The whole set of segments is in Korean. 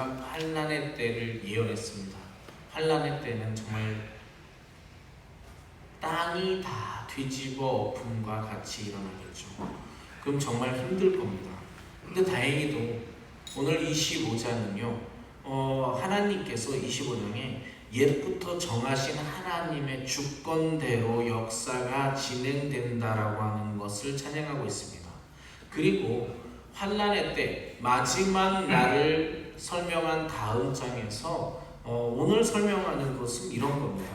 마지막 환난의 때를 예언했습니다. 환난의 때는 정말 땅이 다 뒤집어 엎음과 같이 일어나겠죠. 그럼 정말 힘들 겁니다. 근데 다행히도 오늘 25장은요, 하나님께서 25장에 옛부터 정하신 하나님의 주권대로 역사가 진행된다라고 하는 것을 찬양하고 있습니다. 그리고 환난의 때 마지막 날을 설명한 다음 장에서 오늘 설명하는 것은 이런 겁니다.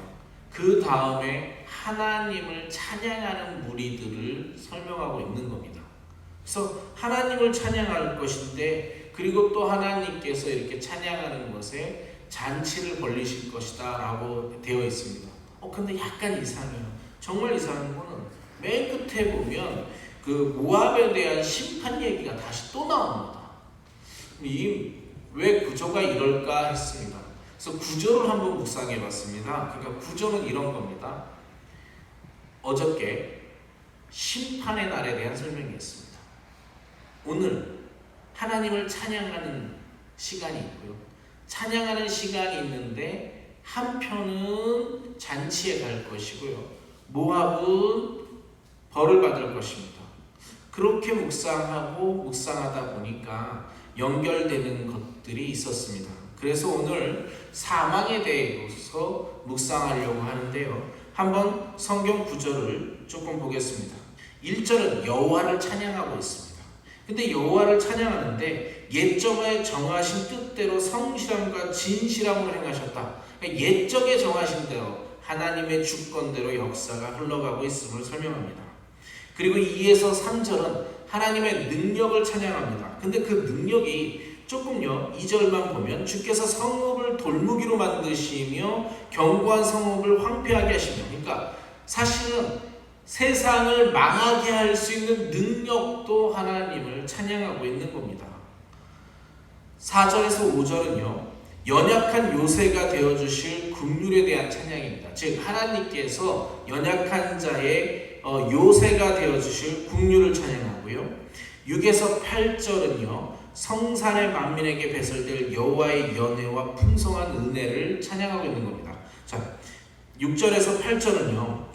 그 다음에 하나님을 찬양하는 무리들을 설명하고 있는 겁니다. 그래서 하나님을 찬양할 것인데, 그리고 또 하나님께서 이렇게 찬양하는 것에 잔치를 벌리실 것이다 라고 되어 있습니다. 근데 약간 이상해요. 정말 이상한 거는 맨 끝에 보면 그 모압에 대한 심판 얘기가 다시 또 나옵니다. 왜 구조가 이럴까 했습니다. 그래서 구조를 한번 묵상해 봤습니다. 그러니까 구조는 이런 겁니다. 어저께 심판의 날에 대한 설명이었습니다. 오늘 하나님을 찬양하는 시간이 있고요. 찬양하는 시간이 있는데 한편은 잔치에 갈 것이고요. 모압은 벌을 받을 것입니다. 그렇게 묵상하다 보니까 연결되는 것들이 있었습니다. 그래서 오늘 사망에 대해서 묵상하려고 하는데요. 한번 성경 구절을 조금 보겠습니다. 1절은 여호와를 찬양하고 있습니다. 근데 여호와를 찬양하는데 옛적에 정하신 뜻대로 성실함과 진실함으로 행하셨다. 그러니까 옛적에 정하신 대로 하나님의 주권대로 역사가 흘러가고 있음을 설명합니다. 그리고 2에서 3절은 하나님의 능력을 찬양합니다. 근데 그 능력이 조금요, 2절만 보면 주께서 성읍을 돌무기로 만드시며 견고한 성읍을 황폐하게 하시며, 그러니까 사실은 세상을 망하게 할 수 있는 능력도 하나님을 찬양하고 있는 겁니다. 4절에서 5절은요, 연약한 요새가 되어주실 긍휼에 대한 찬양입니다. 즉 하나님께서 연약한 자의 요새가 되어주실 긍휼을 찬양하고요. 6에서 8절은요, 성산의 만민에게 배설될 여호와의 연애와 풍성한 은혜를 찬양하고 있는 겁니다. 자, 6절에서 8절은요,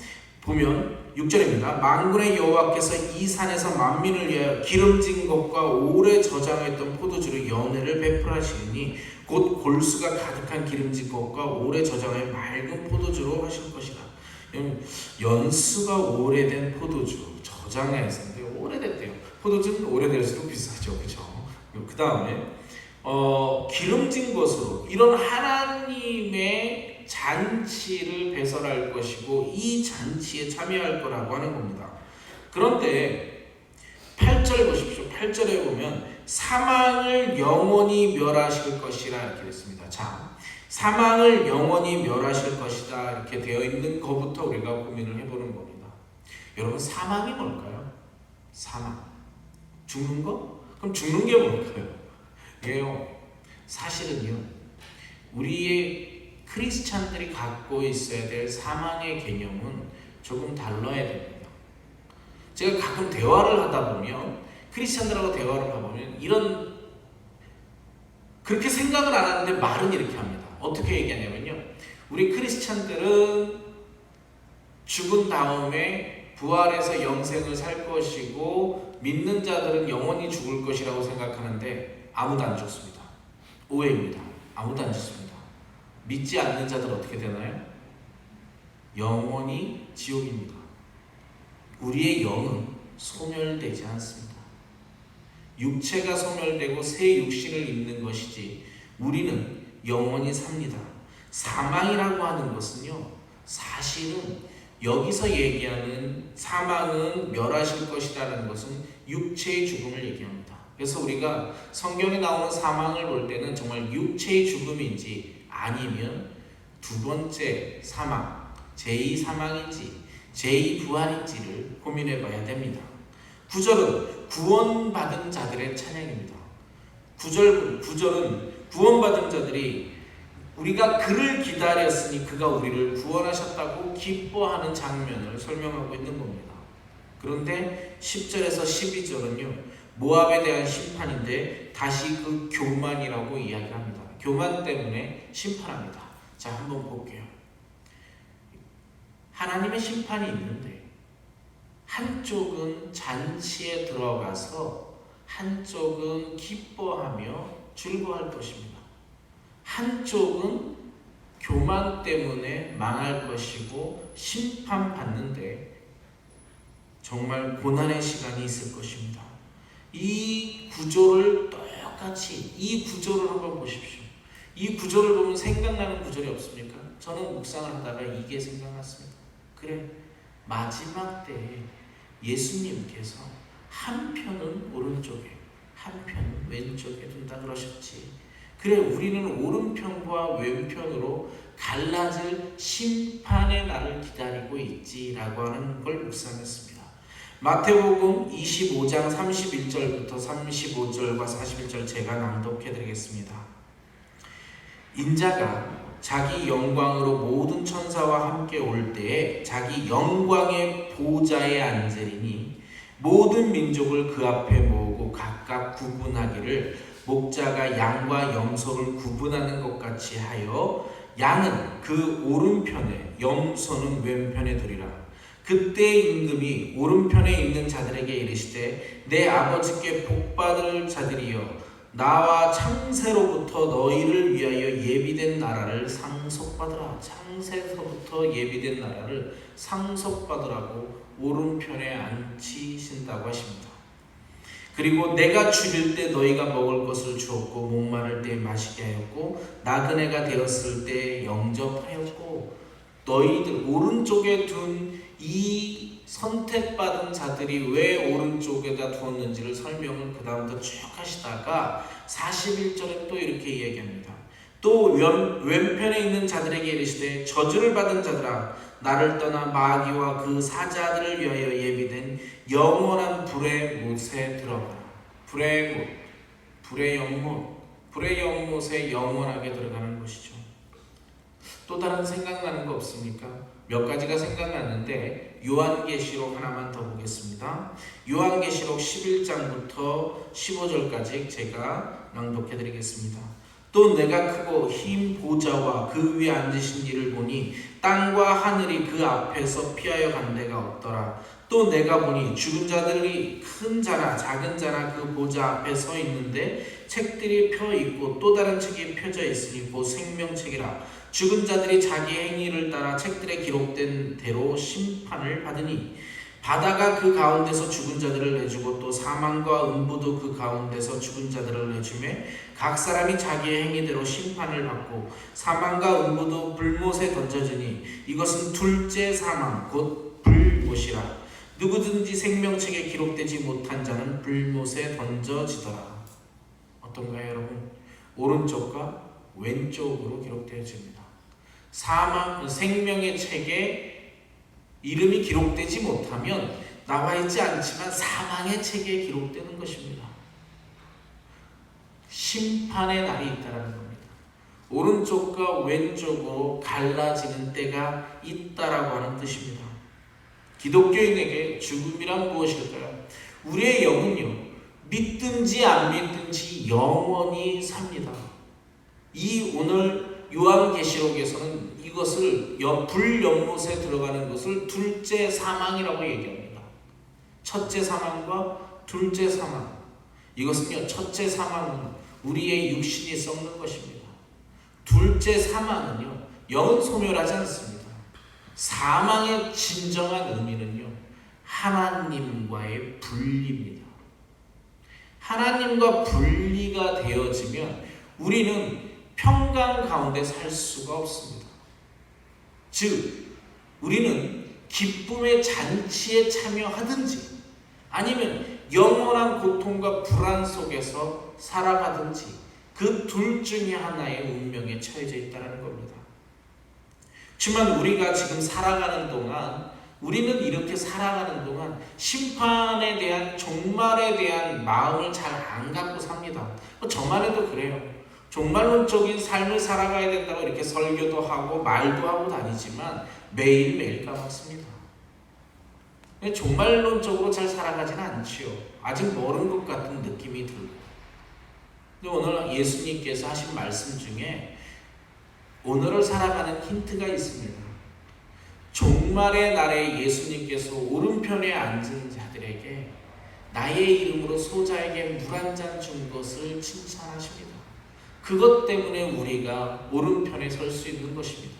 보면 6절입니다. 만군의 여호와께서 이 산에서 만민을 위하여 기름진 것과 오래 저장했던 포도주로 연회를 베풀하시니 곧 골수가 가득한 기름진 것과 오래 저장하여 맑은 포도주로 하실 것이라. 연수가 오래된 포도주 저장했는데 오래됐대요. 포도주는 오래될수록 비싸죠, 그렇죠? 그 다음에 기름진 것으로 이런 하나님의 잔치를 배설할 것이고 이 잔치에 참여할 거라고 하는 겁니다. 그런데 8절 보십시오. 8절에 보면 사망을 영원히 멸하실 것이라 이렇게 됐습니다. 자, 사망을 영원히 멸하실 것이다 이렇게 되어 있는 것부터 우리가 고민을 해보는 겁니다. 여러분, 사망이 뭘까요? 사망, 죽는 거? 그럼 죽는 게 뭘까요? 예요. 사실은요, 우리의 크리스찬들이 갖고 있어야 될 사망의 개념은 조금 달라야 됩니다. 제가 가끔 대화를 하다 보면, 크리스찬들하고 대화를 하다 보면 그렇게 생각을 안 하는데 말은 이렇게 합니다. 어떻게 얘기하냐면요, 우리 크리스찬들은 죽은 다음에 부활해서 영생을 살 것이고 믿는 자들은 영원히 죽을 것이라고 생각하는데 아무도 안 죽습니다. 오해입니다. 아무도 안 죽습니다. 믿지 않는 자들 어떻게 되나요? 영원히 지옥입니다. 우리의 영은 소멸되지 않습니다. 육체가 소멸되고 새 육신을 입는 것이지 우리는 영원히 삽니다. 사망이라고 하는 것은요, 사실은 여기서 얘기하는 사망은 멸하실 것이라는 것은 육체의 죽음을 얘기합니다. 그래서 우리가 성경에 나오는 사망을 볼 때는 정말 육체의 죽음인지 아니면 두 번째 사망, 제2사망인지 제2부활인지를 고민해 봐야 됩니다. 9절은 구원받은 자들의 찬양입니다. 9절은 구원받은 자들이 우리가 그를 기다렸으니 그가 우리를 구원하셨다고 기뻐하는 장면을 설명하고 있는 겁니다. 그런데 10절에서 12절은요, 모압에 대한 심판인데 다시 그 교만이라고 이야기를 합니다. 교만 때문에 심판합니다. 자, 한번 볼게요. 하나님의 심판이 있는데 한쪽은 잔치에 들어가서 한쪽은 기뻐하며 즐거워할 것입니다. 한쪽은 교만 때문에 망할 것이고 심판받는데 정말 고난의 시간이 있을 것입니다. 이 구조를 똑같이 이 구조를 한번 보십시오. 이 구조를 보면 생각나는 구절이 없습니까? 저는 묵상을 하다가 이게 생각났습니다. 그래, 마지막 때에 예수님께서 한 편은 오른쪽에 한 편은 왼쪽에 둔다 그러셨지. 그래, 우리는 오른편과 왼편으로 갈라질 심판의 날을 기다리고 있지라고 하는 걸 묵상했습니다. 마태복음 25장 31절부터 35절과 41절 제가 낭독해드리겠습니다. 인자가 자기 영광으로 모든 천사와 함께 올 때에 자기 영광의 보좌에 앉으리니 모든 민족을 그 앞에 모으고 각각 구분하기를 목자가 양과 염소를 구분하는 것 같이 하여 양은 그 오른편에 염소는 왼편에 두리라. 그때 임금이 오른편에 있는 자들에게 이르시되 내 아버지께 복받을 자들이여 나와 창세로부터 너희를 위하여 예비된 나라를 상속받으라. 창세로부터 예비된 나라를 상속받으라고 오른편에 앉히신다고 하십니다. 그리고 내가 죽일 때 너희가 먹을 것을 주었고 목마를 때 마시게 하였고 나그네가 되었을 때 영접하였고 너희들 오른쪽에 둔 이 선택받은 자들이 왜 오른쪽에다 두었는지를 설명을 그 다음부터 쭉 하시다가 41절에 또 이렇게 얘기합니다. 또 왼편에 있는 자들에게 이르시되 저주를 받은 자들아 나를 떠나 마귀와 그 사자들을 위하여 예비된 영원한 불의 못에 들어가라. 불의 못, 불의 영못, 불의 영못에 영원하게 들어가는 것이죠. 또 다른 생각나는 거 없습니까? 몇 가지가 생각났는데 요한계시록 하나만 더 보겠습니다. 요한계시록 11장부터 15절까지 제가 낭독해드리겠습니다. 또 내가 크고 흰 보좌와 그 위에 앉으신 이를 보니 땅과 하늘이 그 앞에서 피하여 간 데가 없더라. 또 내가 보니 죽은 자들이 큰 자나 작은 자나 그 보좌 앞에 서 있는데 책들이 펴 있고 또 다른 책이 펴져 있으니 곧 생명책이라. 죽은 자들이 자기 행위를 따라 책들에 기록된 대로 심판을 받으니 바다가 그 가운데서 죽은 자들을 내주고 또 사망과 음부도 그 가운데서 죽은 자들을 내주매 각 사람이 자기의 행위대로 심판을 받고 사망과 음부도 불못에 던져지니 이것은 둘째 사망 곧 불못이라. 누구든지 생명책에 기록되지 못한 자는 불못에 던져지더라. 어떤가요, 여러분? 오른쪽과 왼쪽으로 기록되어집니다. 생명의 책에 이름이 기록되지 못하면 나와 있지 않지만 사망의 책에 기록되는 것입니다. 심판의 날이 있다는 겁니다. 오른쪽과 왼쪽으로 갈라지는 때가 있다라고 하는 뜻입니다. 기독교인에게 죽음이란 무엇일까요? 우리의 영은요, 믿든지 안 믿든지 영원히 삽니다. 이 오늘 요한계시록에서는 이것을 불연못에 들어가는 것을 둘째 사망이라고 얘기합니다. 첫째 사망과 둘째 사망. 이것은요, 첫째 사망은 우리의 육신이 썩는 것입니다. 둘째 사망은요, 영은 소멸하지 않습니다. 사망의 진정한 의미는요, 하나님과의 분리입니다. 하나님과 분리가 되어지면 우리는 평강 가운데 살 수가 없습니다. 즉, 우리는 기쁨의 잔치에 참여하든지 아니면 영원한 고통과 불안 속에서 살아가든지 그 둘 중에 하나의 운명에 처해져 있다는 겁니다. 하지만 우리가 지금 살아가는 동안 우리는 이렇게 살아가는 동안 심판에 대한 종말에 대한 마음을 잘 안 갖고 삽니다. 저만 해도 그래요. 종말론적인 삶을 살아가야 된다고 이렇게 설교도 하고 말도 하고 다니지만 매일매일 까먹습니다. 종말론적으로 잘 살아가지는 않지요. 아직 멀은 것 같은 느낌이 들고. 근데 오늘 예수님께서 하신 말씀 중에 오늘을 살아가는 힌트가 있습니다. 종말의 날에 예수님께서 오른편에 앉은 자들에게 나의 이름으로 소자에게 물 한 잔 준 것을 칭찬하십니다. 그것 때문에 우리가 오른편에 설 수 있는 것입니다.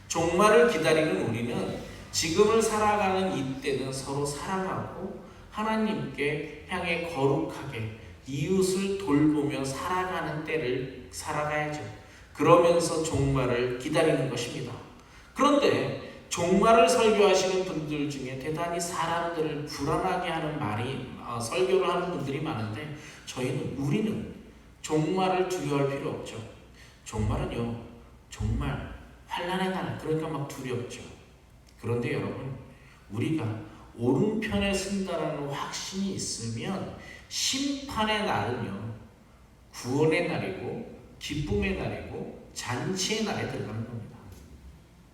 종말을 기다리는 우리는 지금을 살아가는 이때는 서로 사랑하고 하나님께 향해 거룩하게 이웃을 돌보며 살아가는 때를 살아가야죠. 그러면서 종말을 기다리는 것입니다. 그런데 종말을 설교하시는 분들 중에 대단히 사람들을 불안하게 하는 설교를 하는 분들이 많은데 우리는 종말을 두려워할 필요 없죠. 종말은요, 정말 환난의 날, 그러니까 막 두렵죠. 그런데 여러분, 우리가 오른편에 쓴다라는 확신이 있으면 심판의 날은요, 구원의 날이고 기쁨의 날이고 잔치의 날에 들어가는 겁니다.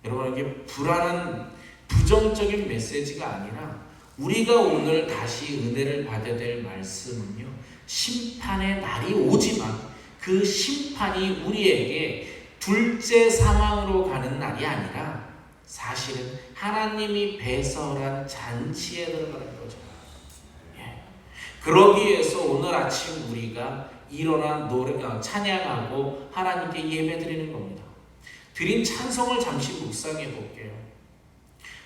여러분에게 불안한 부정적인 메시지가 아니라 우리가 오늘 다시 은혜를 받아야 될 말씀은요, 심판의 날이 오지만 그 심판이 우리에게 둘째 사망으로 가는 날이 아니라 사실은 하나님이 배설한 잔치에 들어가는 거죠. 그러기 위해서 오늘 아침 우리가 일어나 찬양하고 하나님께 예배드리는 겁니다. 드린 찬송을 잠시 묵상해 볼게요.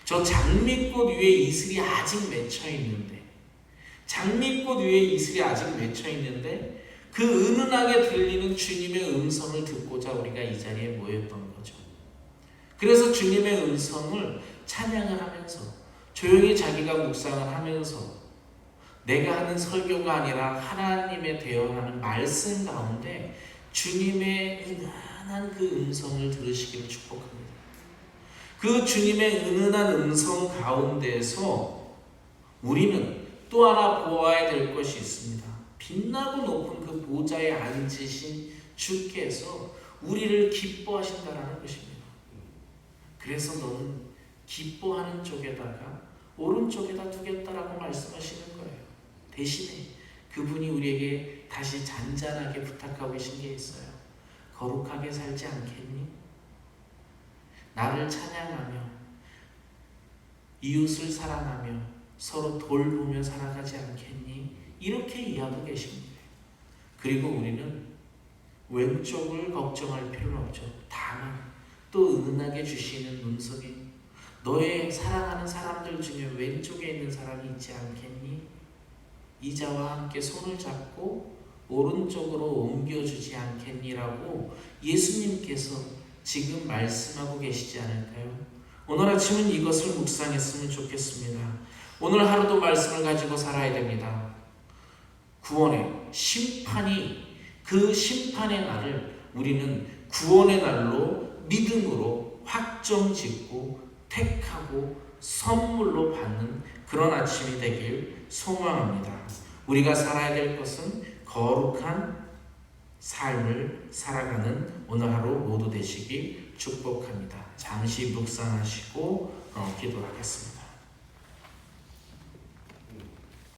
저 장미꽃 위에 이슬이 아직 맺혀 있는데, 그 은은하게 들리는 주님의 음성을 듣고자 우리가 이 자리에 모였던 거죠. 그래서 주님의 음성을 찬양을 하면서 조용히 자기가 묵상을 하면서 내가 하는 설교가 아니라 하나님의 대언하는 말씀 가운데 주님의 은은한 그 음성을 들으시기를 축복합니다. 그 주님의 은은한 음성 가운데서 우리는 또 하나 보아야 될 것이 있습니다. 빛나고 높은 그 보좌에 앉으신 주께서 우리를 기뻐하신다라는 것입니다. 그래서 너는 기뻐하는 쪽에다가 오른쪽에다 두겠다라고 말씀하시는 거예요. 대신에 그분이 우리에게 다시 잔잔하게 부탁하고 계신 게 있어요. 거룩하게 살지 않겠니? 나를 찬양하며 이웃을 사랑하며 서로 돌보며 살아가지 않겠니? 이렇게 이해하고 계십니다. 그리고 우리는 왼쪽을 걱정할 필요는 없죠. 다만 또 은은하게 주시는 음성이 너의 사랑하는 사람들 중에 왼쪽에 있는 사람이 있지 않겠니? 이자와 함께 손을 잡고 오른쪽으로 옮겨주지 않겠니라고 예수님께서 지금 말씀하고 계시지 않을까요? 오늘 아침은 이것을 묵상했으면 좋겠습니다. 오늘 하루도 말씀을 가지고 살아야 됩니다. 구원의 심판이, 그 심판의 날을 우리는 구원의 날로 믿음으로 확정짓고 택하고 선물로 받는 그런 아침이 되길 소망합니다. 우리가 살아야 될 것은 거룩한 삶을 살아가는 오늘 하루 모두 되시길 축복합니다. 잠시 묵상하시고 기도하겠습니다.